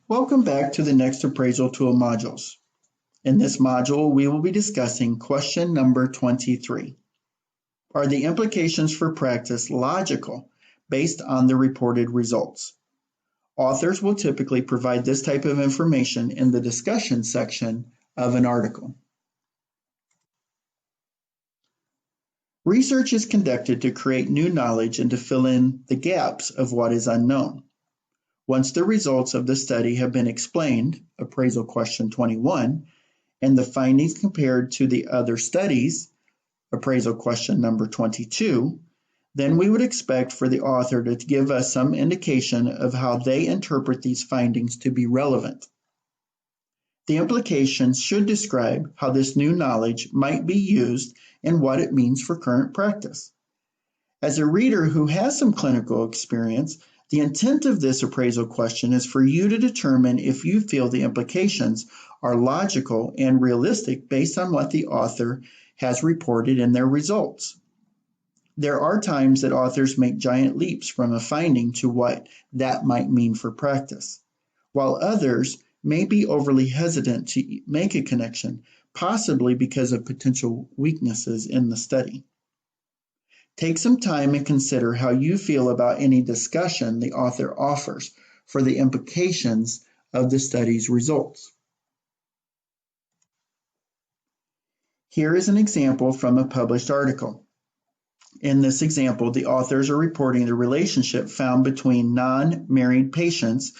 Welcome back to the NExT Appraisal Tool modules. In this module, we will be discussing question number 23. Are the implications for practice logical based on the reported results? Authors will typically provide this type of information in the discussion section of an article. Research is conducted to create new knowledge and to fill in the gaps of what is unknown. Once the results of the study have been explained, Appraisal Question 21, and the findings compared to the other studies, Appraisal Question number 22, then we would expect for the author to give us some indication of how they interpret these findings to be relevant. The implications should describe how this new knowledge might be used and what it means for current practice. As a reader who has some clinical experience, the intent of this appraisal question is for you to determine if you feel the implications are logical and realistic based on what the author has reported in their results. There are times that authors make giant leaps from a finding to what that might mean for practice, while others may be overly hesitant to make a connection, possibly because of potential weaknesses in the study. Take some time and consider how you feel about any discussion the author offers for the implications of the study's results. Here is an example from a published article. In this example, the authors are reporting the relationship found between non-married patients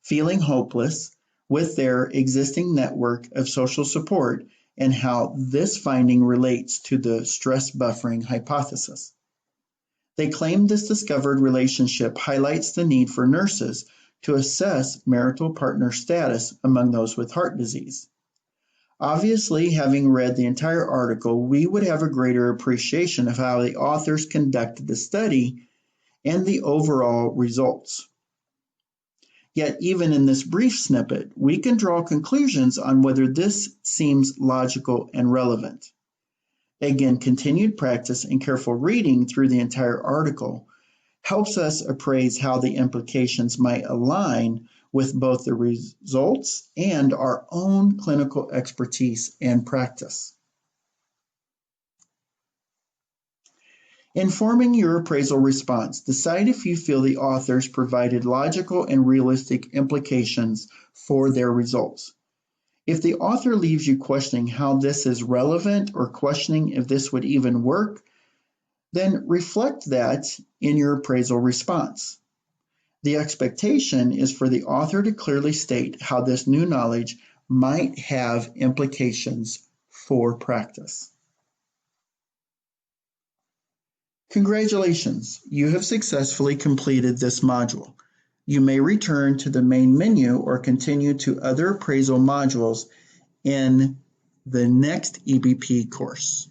feeling hopeless with their existing network of social support and how this finding relates to the stress buffering hypothesis. They claim this discovered relationship highlights the need for nurses to assess marital partner status among those with heart disease. Obviously, having read the entire article, we would have a greater appreciation of how the authors conducted the study and the overall results. Yet, even in this brief snippet, we can draw conclusions on whether this seems logical and relevant. Again, continued practice and careful reading through the entire article helps us appraise how the implications might align with both the results and our own clinical expertise and practice. In forming your appraisal response, decide if you feel the authors provided logical and realistic implications for their results. If the author leaves you questioning how this is relevant or questioning if this would even work, then reflect that in your appraisal response. The expectation is for the author to clearly state how this new knowledge might have implications for practice. Congratulations, you have successfully completed this module. You may return to the main menu or continue to other appraisal modules in the NExT EBP course.